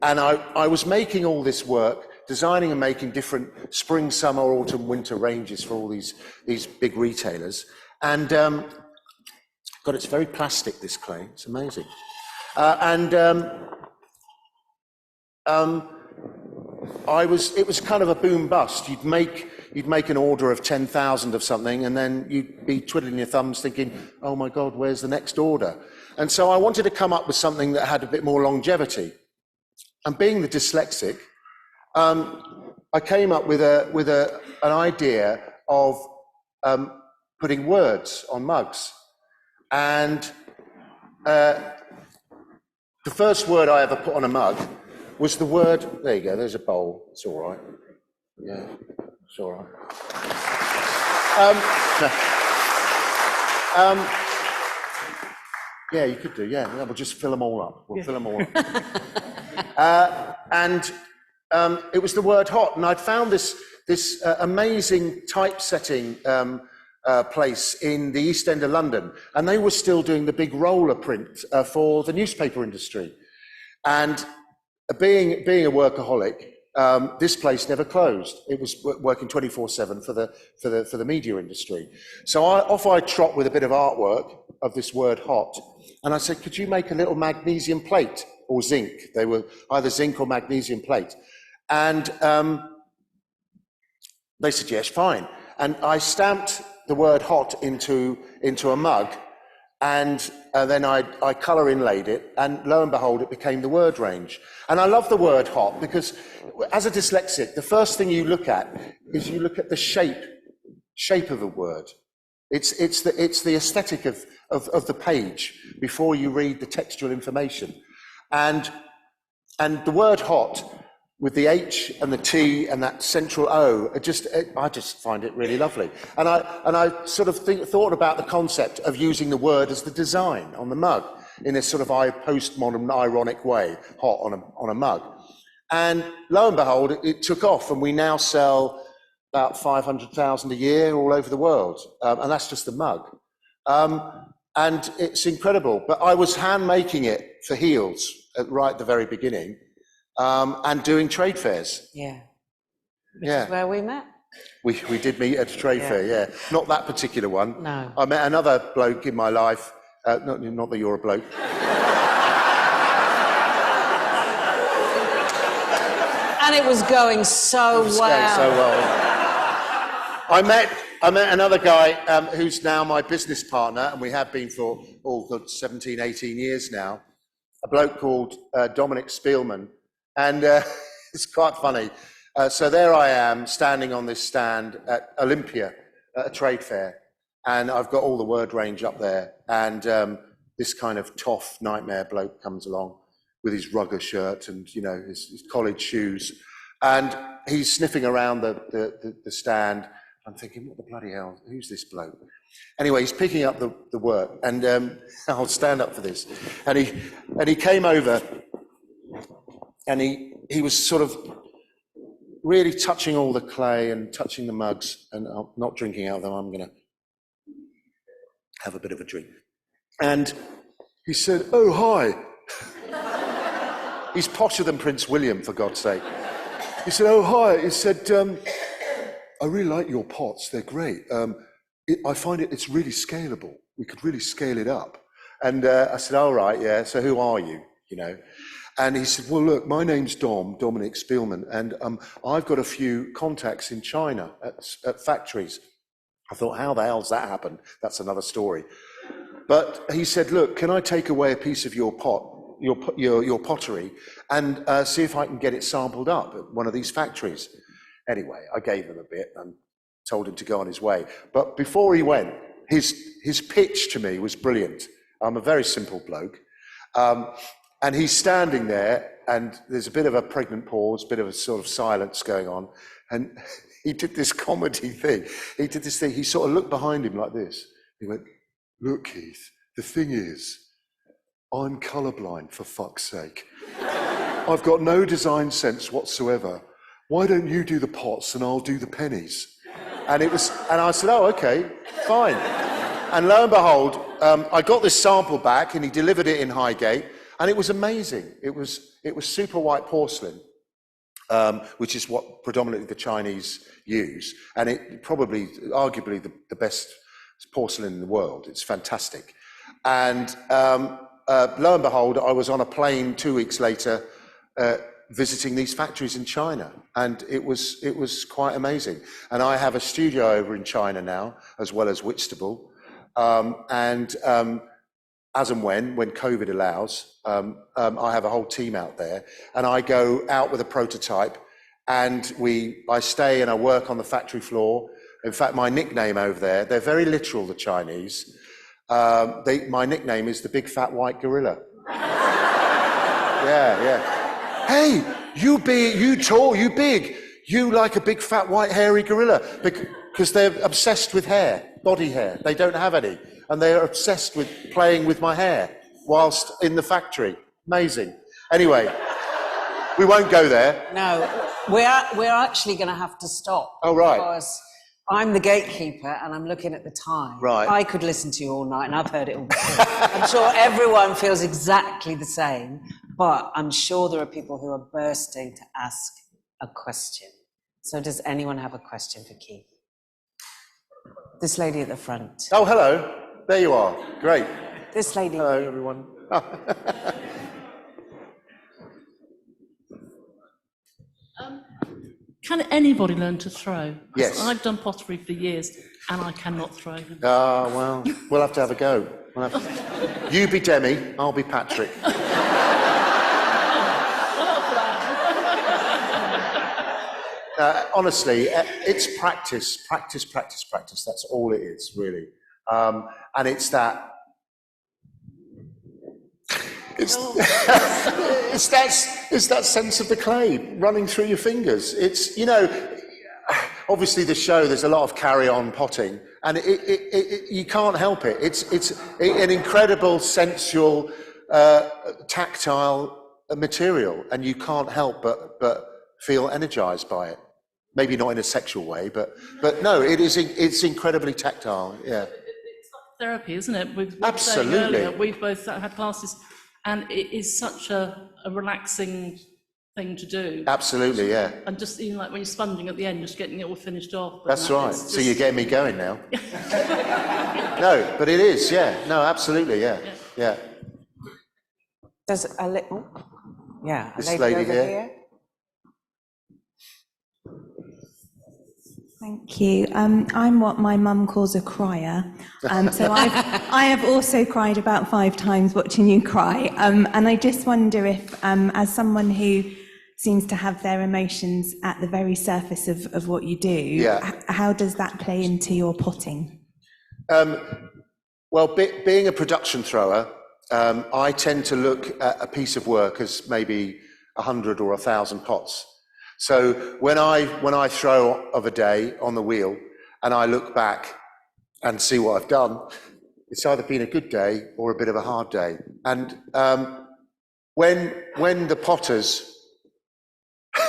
And I was making all this work, designing and making different spring, summer, autumn, winter ranges for all these big retailers. And God, it's very plastic, this clay. It's amazing. It was kind of a boom bust. You'd make an order of 10,000 of something, and then you'd be twiddling your thumbs thinking, "Oh my God, where's the next order?" And so I wanted to come up with something that had a bit more longevity. And being the dyslexic, I came up with an idea of putting words on mugs. And the first word I ever put on a mug was the word, there you go, there's a bowl, it's all right. Yeah, it's all right. Yeah, you could do, yeah, we'll just fill them all up. We'll fill them all up. It was the word hot, and I'd found this amazing typesetting place in the East End of London, and they were still doing the big roller print for the newspaper industry. And being a workaholic, this place never closed. It was working 24/7 for the media industry. So off I trot with a bit of artwork of this word hot, and I said, could you make a little magnesium plate or zinc? They were either zinc or magnesium plate. And they said, yes, fine. And I stamped the word hot into a mug, and then I colour inlaid it, and lo and behold, it became the word range. And I love the word hot because as a dyslexic, the first thing you look at is you look at the shape of a word. It's the aesthetic of the page before you read the textual information. And the word hot, with the H and the T and that central O, I just find it really lovely. And I sort of thought about the concept of using the word as the design on the mug in a sort of postmodern, ironic way, hot on a mug. And lo and behold, it took off, and we now sell about 500,000 a year all over the world, and that's just the mug. And it's incredible. But I was hand making it for heels right at the very beginning. And doing trade fairs. Yeah. Which is where we met. We did meet at a trade fair, yeah. Not that particular one. No. I met another bloke in my life. Not that you're a bloke. And it was going so well. Going so well. I met another guy who's now my business partner, and we have been for 17, 18 years now. A bloke called Dominic Spielman. And it's quite funny. So there I am, standing on this stand at Olympia, at a trade fair, and I've got all the word range up there. And this kind of toff nightmare bloke comes along with his rugger shirt and, you know, his college shoes, and he's sniffing around the stand. I'm thinking, what the bloody hell? Who's this bloke? Anyway, he's picking up the work, and I'll stand up for this. And he came over. And he was sort of really touching all the clay and touching the mugs, and I'm not drinking out of them, I'm going to have a bit of a drink. And he said, oh, hi. He's posher than Prince William, for God's sake. He said, oh, hi. He said, I really like your pots, they're great. I find it's really scalable. We could really scale it up. And I said, all right, yeah, so who are you, you know? And he said, well, look, my name's Dominic Spielman, and I've got a few contacts in China at factories. I thought, how the hell's that happened? That's another story. But he said, look, can I take away a piece of your pottery, and see if I can get it sampled up at one of these factories? Anyway, I gave him a bit and told him to go on his way. But before he went, his pitch to me was brilliant. I'm a very simple bloke. And he's standing there, and there's a bit of a pregnant pause, bit of a sort of silence going on. And he did this comedy thing. He did this thing. He sort of looked behind him like this. He went, look, Keith, the thing is, I'm colourblind, for fuck's sake. I've got no design sense whatsoever. Why don't you do the pots and I'll do the pennies? And I said, oh, okay, fine. And lo and behold, I got this sample back, and he delivered it in Highgate. And it was amazing. It was super white porcelain, which is what predominantly the Chinese use, and it probably, arguably, the best porcelain in the world. It's fantastic. And lo and behold, I was on a plane 2 weeks later, visiting these factories in China, and it was quite amazing. And I have a studio over in China now, as well as Whitstable, as and when COVID allows, I have a whole team out there, and I go out with a prototype, and I stay and I work on the factory floor. In fact, my nickname over there, they're very literal, the Chinese. My nickname is the Big Fat White Gorilla. Yeah. Hey, you big, you tall, you big. You like a big fat white hairy gorilla, because they're obsessed with hair, body hair. They don't have any. And they are obsessed with playing with my hair whilst in the factory. Amazing. Anyway, we won't go there. No, we're actually going to have to stop. Oh, right. Because I'm the gatekeeper and I'm looking at the time. Right. I could listen to you all night, and I've heard it all before. I'm sure everyone feels exactly the same, but I'm sure there are people who are bursting to ask a question. So does anyone have a question for Keith? This lady at the front. Oh, hello. There you are. Great. This lady. Hello, everyone. Can anybody learn to throw? 'Cause Yes. I've done pottery for years and I cannot throw. Well, we'll have to have a go. You be Demi, I'll be Patrick. Honestly, it's practice. That's all it is, really. And it's that. It's that sense of the clay running through your fingers. It's, obviously the show, there's a lot of carry-on potting, and you can't help it. It's an incredible sensual, tactile material, and you can't help but feel energized by it. Maybe not in a sexual way, but no, it's incredibly tactile. Yeah. It's like therapy, isn't it? We were saying Absolutely. earlier, we've both had classes, and it is such a relaxing thing to do. Absolutely, yeah. And just even like when you're sponging at the end, just getting it all finished off. That's and right. it's So you're getting me going now. No, but it is, yeah. No, absolutely, yeah. There's a little. Yeah, a This lady lady over here. here. Thank you. I'm what my mum calls a crier. So I have also cried about 5 times watching you cry. And I just wonder if, as someone who seems to have their emotions at the very surface of what you do, how does that play into your potting? Well, being a production thrower, I tend to look at a piece of work as maybe 100 or 1,000 pots. So when I throw of a day on the wheel and I look back and see what I've done, it's either been a good day or a bit of a hard day. And when the potters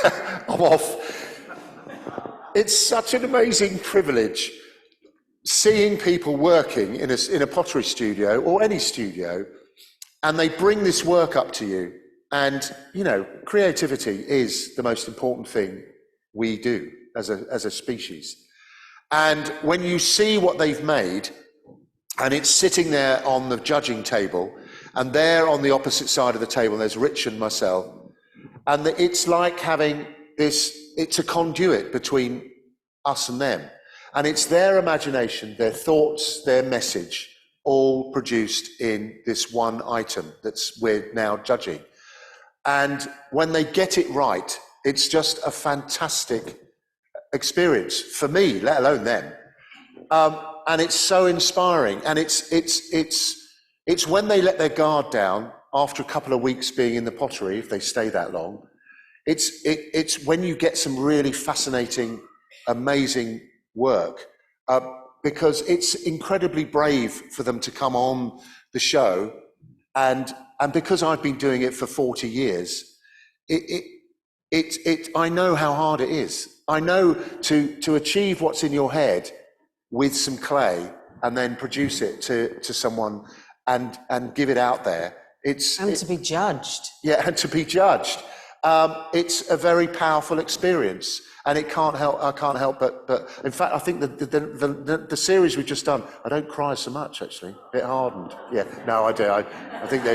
are off, it's such an amazing privilege seeing people working in a pottery studio or any studio, and they bring this work up to you. And, creativity is the most important thing we do as a species. And when you see what they've made, and it's sitting there on the judging table, and there on the opposite side of the table, there's Rich and myself, and it's like having it's a conduit between us and them. And it's their imagination, their thoughts, their message, all produced in this one item we're now judging. And when they get it right, it's just a fantastic experience for me, let alone them. And it's so inspiring. And it's when they let their guard down after a couple of weeks being in the pottery, if they stay that long. It's when you get some really fascinating, amazing work, because it's incredibly brave for them to come on the show. And because I've been doing it for 40 years, I know how hard it is. I know to achieve what's in your head with some clay and then produce it to someone and give it out there. To be judged. Yeah, and to be judged. It's a very powerful experience, and I can't help but in fact, I think the series we've just done, I don't cry so much, actually. A bit hardened. Yeah, no, I do. I think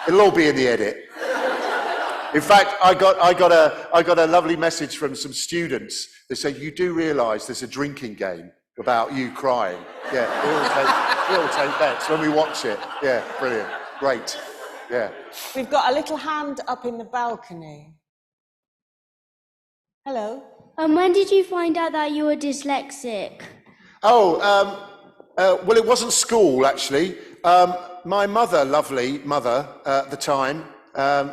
it'll all be in the edit. In fact, I got a lovely message from some students. They said, "You do realise there's a drinking game about you crying." Yeah, we all take bets when we watch it. Yeah, brilliant, great. Yeah. We've got a little hand up in the balcony. Hello. When did you find out that you were dyslexic? Well, it wasn't school, actually. My mother, lovely mother at the time,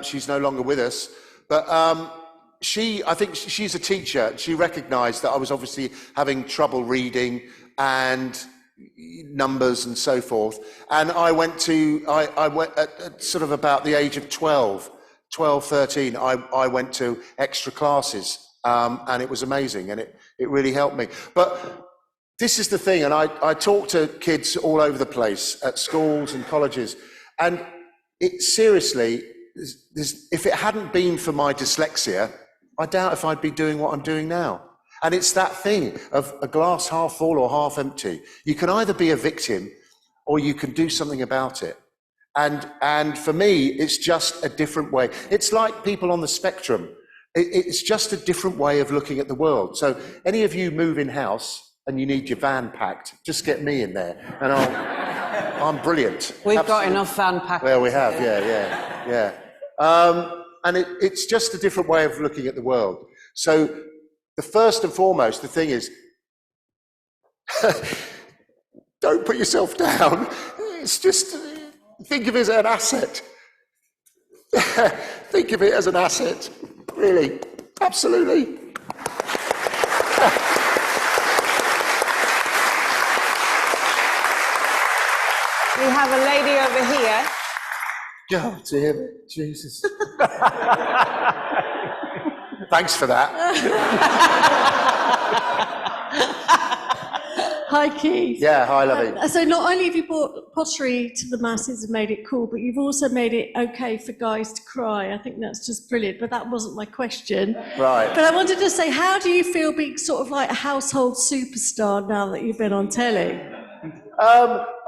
she's no longer with us, but I think she's a teacher. She recognised that I was obviously having trouble reading and numbers and so forth. And I went at sort of about the age of 13, I went to extra classes. And it was amazing, and it really helped me. But this is the thing, and I talk to kids all over the place, at schools and colleges, and seriously, if it hadn't been for my dyslexia, I doubt if I'd be doing what I'm doing now. And it's that thing of a glass half full or half empty. You can either be a victim or you can do something about it. And for me, it's just a different way. It's like people on the spectrum. It's just a different way of looking at the world. So any of you move in house and you need your van packed, just get me in there and I'm brilliant. We've got enough van packed. Well, we have, yeah. And it's just a different way of looking at the world. So the first and foremost, the thing is, don't put yourself down. It's just, think of it as an asset. Think of it as an asset, really, absolutely. We have a lady over here. God damn it, Jesus. Thanks for that. Hi, Keith. Yeah, hi, lovey. So not only have you brought pottery to the masses and made it cool, but you've also made it okay for guys to cry. I think that's just brilliant, but that wasn't my question. Right. But I wanted to say, how do you feel being sort of like a household superstar now that you've been on telly?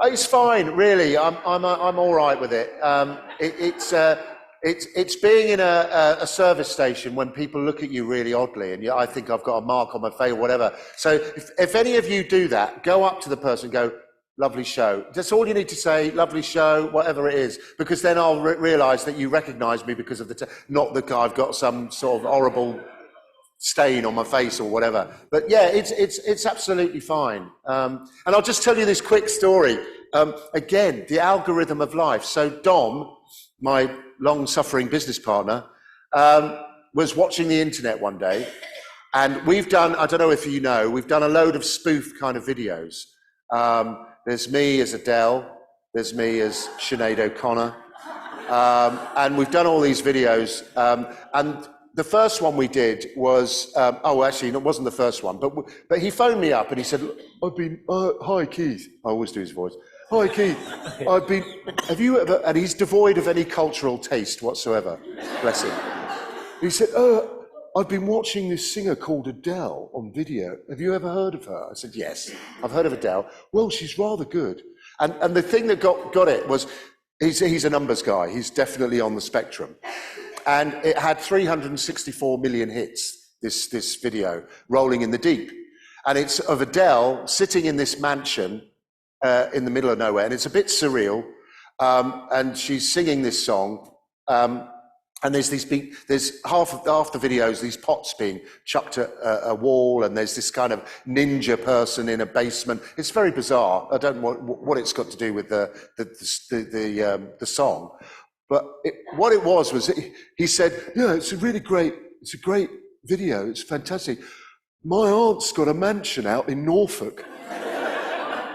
It's fine, really. I'm all right with it. It's being in a service station when people look at you really oddly, and I think I've got a mark on my face or whatever. So if any of you do that, go up to the person and go, "Lovely show." That's all you need to say, "Lovely show," whatever it is, because then I'll realise that you recognise me because of not that I've got some sort of horrible stain on my face or whatever. But yeah, it's absolutely fine. And I'll just tell you this quick story. Again, the algorithm of life. So Dom, my long-suffering business partner, was watching the internet one day, and we've done, I don't know if you know, we've done a load of spoof kind of videos. There's me as Adele, there's me as Sinead O'Connor, and we've done all these videos, and the first one we did was, actually, it wasn't the first one, but he phoned me up and he said, "I've been, hi Keith," I always do his voice, "Hi Keith, have you ever," and he's devoid of any cultural taste whatsoever, bless him. He said, "I've been watching this singer called Adele on video. Have you ever heard of her?" I said, "Yes, I've heard of Adele. Well, she's rather good." And the thing that got it was, he's a numbers guy. He's definitely on the spectrum. And it had 364 million hits, this video, rolling in the deep. And it's of Adele sitting in this mansion in the middle of nowhere, and it's a bit surreal. And she's singing this song, and there's half the videos, these pots being chucked at a wall, and there's this kind of ninja person in a basement. It's very bizarre. I don't know what it's got to do with the song. But what it was he said, "Yeah, it's a great video, it's fantastic. My aunt's got a mansion out in Norfolk,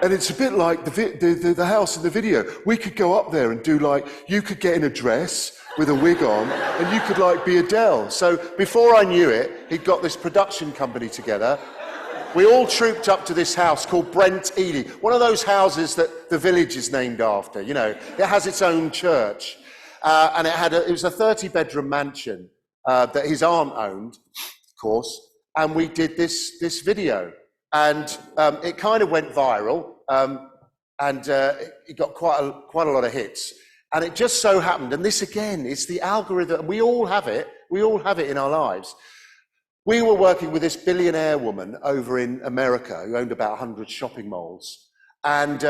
and it's a bit like the house in the video. We could go up there and do you could get in a dress with a wig on, and you could be Adele." So before I knew it, he'd got this production company together. We all trooped up to this house called Brent Ely, one of those houses that the village is named after, it has its own church. And it was a 30-bedroom mansion that his aunt owned, of course, and we did this video, and it kind of went viral, and it got quite a lot of hits, and it just so happened, and this again is the algorithm. We all have it in our lives. We were working with this billionaire woman over in America who owned about 100 shopping malls, and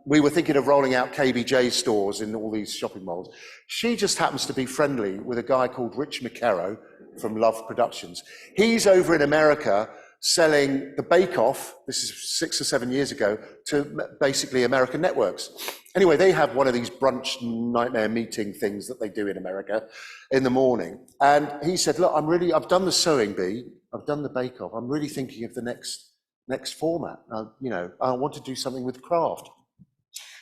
we were thinking of rolling out KBJ stores in all these shopping malls. She just happens to be friendly with a guy called Rich McKerrow from Love Productions. He's over in America selling the Bake Off, this is 6 or 7 years ago, to basically American networks. Anyway, they have one of these brunch nightmare meeting things that they do in America in the morning. And he said, "Look, I've done the sewing bee, I've done the Bake Off, I'm really thinking of the next format. I want to do something with craft."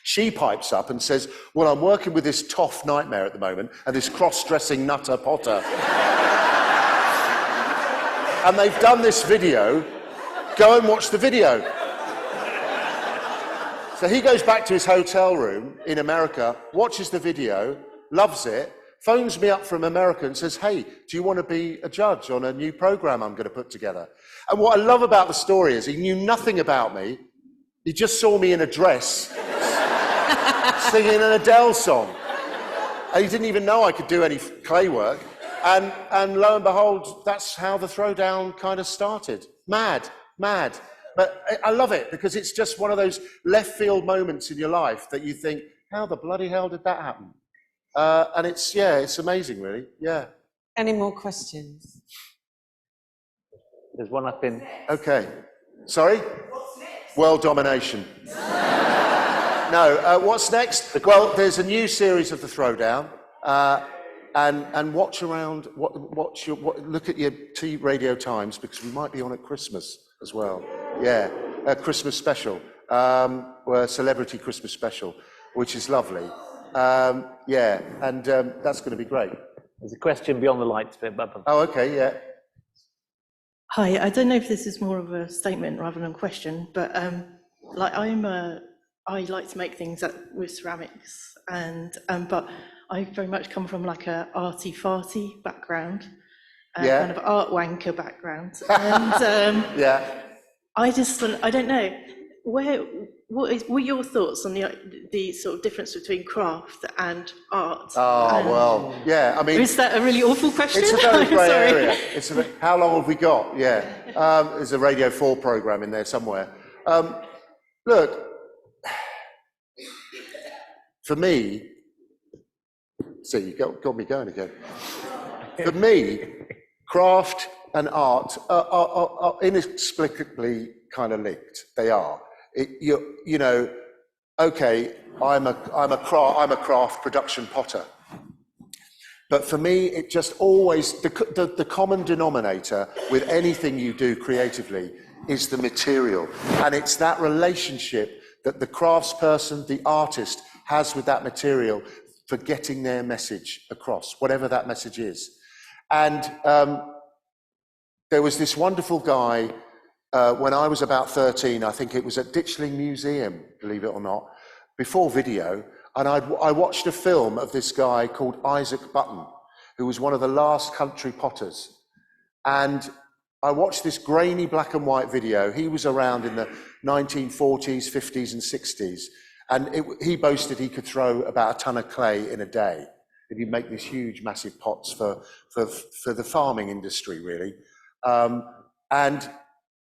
She pipes up and says, "Well, I'm working with this toff nightmare at the moment and this cross-dressing nutter potter." and they've done this video. Go and watch the video. So he goes back to his hotel room in America, watches the video, loves it, phones me up from America and says, hey, do you want to be a judge on a new program I'm going to put together? And what I love about the story is he knew nothing about me. He just saw me in a dress singing an Adele song. And he didn't even know I could do any clay work. And lo and behold, that's how the Throwdown kind of started. Mad. But I love it because it's just one of those left field moments in your life that you think, how the bloody hell did that happen? And it's amazing, really. Yeah. Any more questions? There's one up in... Okay. Sorry? What's next? World domination. No, what's next? Well, there's a new series of the Throwdown. And watch around, look at your radio times because we might be on at Christmas as well. Yeah, a Christmas special, or a celebrity Christmas special, which is lovely. That's going to be great. There's a question beyond the lights bit, Bubba. Oh, okay, yeah. Hi, I don't know if this is more of a statement rather than a question, but I like to make things with ceramics, and but I very much come from like a arty-farty background, kind of art wanker background, and yeah. I don't know what were your thoughts on the sort of difference between craft and art? Well, yeah. I mean, is that a really awful question? It's a very grey area. How long have we got? Yeah. There's a Radio 4 program in there somewhere. Look, for me, so you got me going again. For me, craft and art are inexplicably kind of linked. They are. Okay, I'm a craft production potter. But for me, it just always, the common denominator with anything you do creatively is the material. And it's that relationship that the craftsperson, the artist, has with that material for getting their message across, whatever that message is. And there was this wonderful guy, when I was about 13, I think it was at Ditchling Museum, believe it or not, before video, and I watched a film of this guy called Isaac Button, who was one of the last country potters. And I watched this grainy black and white video. He was around in the 1940s, 50s and 60s. And he boasted he could throw about a ton of clay in a day. And he'd make these huge, massive pots for the farming industry, really. And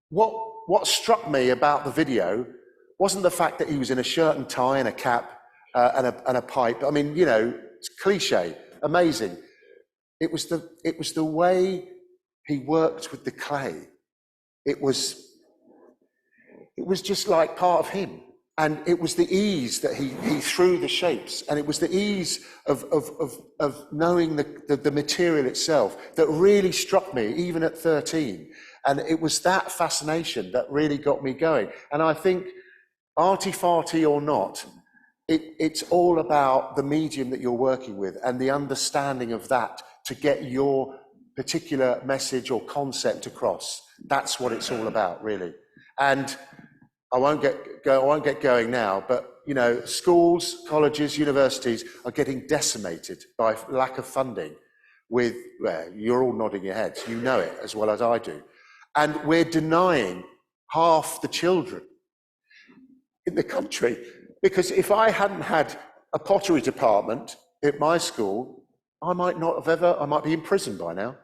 what struck me about the video wasn't the fact that he was in a shirt and tie and a cap and a pipe. I mean, it's cliche, amazing. It was the way he worked with the clay. It was just like part of him. And it was the ease that he threw the shapes, and it was the ease of knowing the material itself that really struck me, even at 13. And it was that fascination that really got me going. And I think, arty-farty or not, it's all about the medium that you're working with and the understanding of that to get your particular message or concept across. That's what it's all about, really. And I won't get going now, but schools, colleges, universities are getting decimated by lack of funding. You're all nodding your heads, you know it as well as I do, and we're denying half the children in the country, because if I hadn't had a pottery department at my school, I might be in prison by now.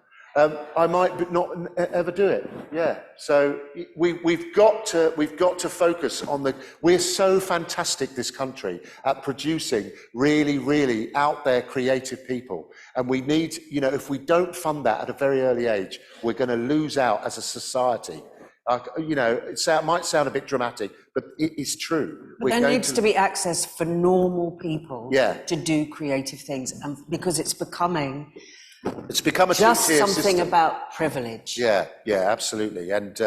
I might not ever do it. Yeah. So we've got to focus on we're so fantastic, this country, at producing really, really out there creative people. And we need, if we don't fund that at a very early age, we're going to lose out as a society. It might sound a bit dramatic, but it is true. But there needs to be access for normal people to do creative things, and because it's become a just something system. About privilege. Yeah, absolutely. And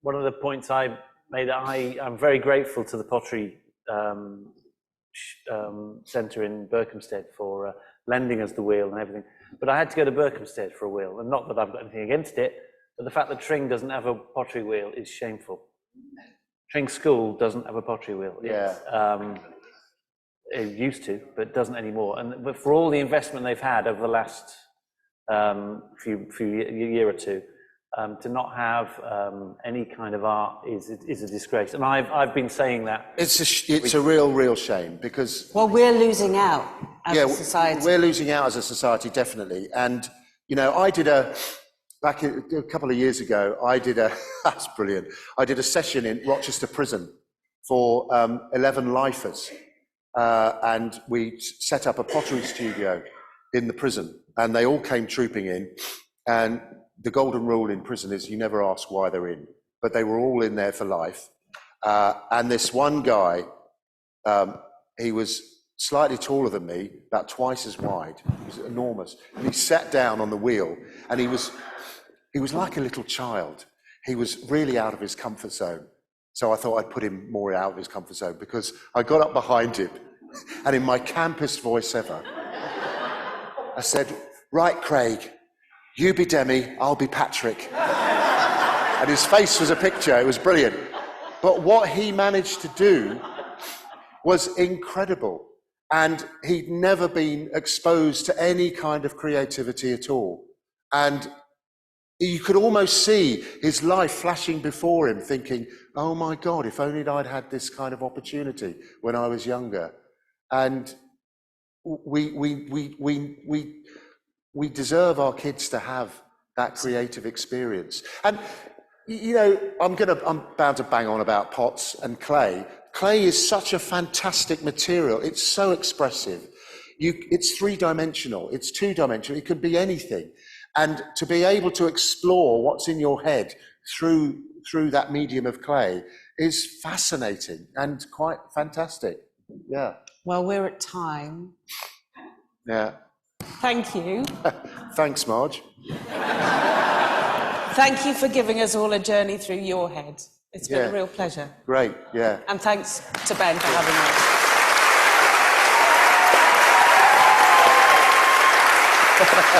one of the points I made, I'm very grateful to the Pottery Centre in Berkhamsted for lending us the wheel and everything. But I had to go to Berkhamsted for a wheel, and not that I've got anything against it, but the fact that Tring doesn't have a pottery wheel is shameful. Tring School doesn't have a pottery wheel. Yeah. It used to, but doesn't anymore. But for all the investment they've had over the last year or two, to not have any kind of art is a disgrace. And I've been saying that. It's a real shame, because... Well, we're losing out as a society. We're losing out as a society, definitely. And, you know, back a couple of years ago, that's brilliant. I did a session in Rochester Prison for 11 lifers. And we set up a pottery studio in the prison, and they all came trooping in. And the golden rule in prison is you never ask why they're in, but they were all in there for life. And this one guy, he was slightly taller than me, about twice as wide. He was enormous. And he sat down on the wheel, and he was like a little child. He was really out of his comfort zone. So I thought I'd put him more out of his comfort zone, because I got up behind him, and in my campest voice ever, I said, "Right, Craig, you be Demi, I'll be Patrick." And his face was a picture, it was brilliant. But what he managed to do was incredible. And he'd never been exposed to any kind of creativity at all. And you could almost see his life flashing before him, thinking, oh my God, if only I'd had this kind of opportunity when I was younger. And we deserve our kids to have that creative experience. And, you know, I'm bound to bang on about pots and clay. Clay is such a fantastic material. It's so expressive. It's three-dimensional, it's two-dimensional, it could be anything. And to be able to explore what's in your head through that medium of clay is fascinating and quite fantastic. Yeah. Well, we're at time. Yeah. Thank you. Thanks, Marj. Thank you for giving us all a journey through your head. It's been a real pleasure. Great, yeah. And thanks to Ben for having us.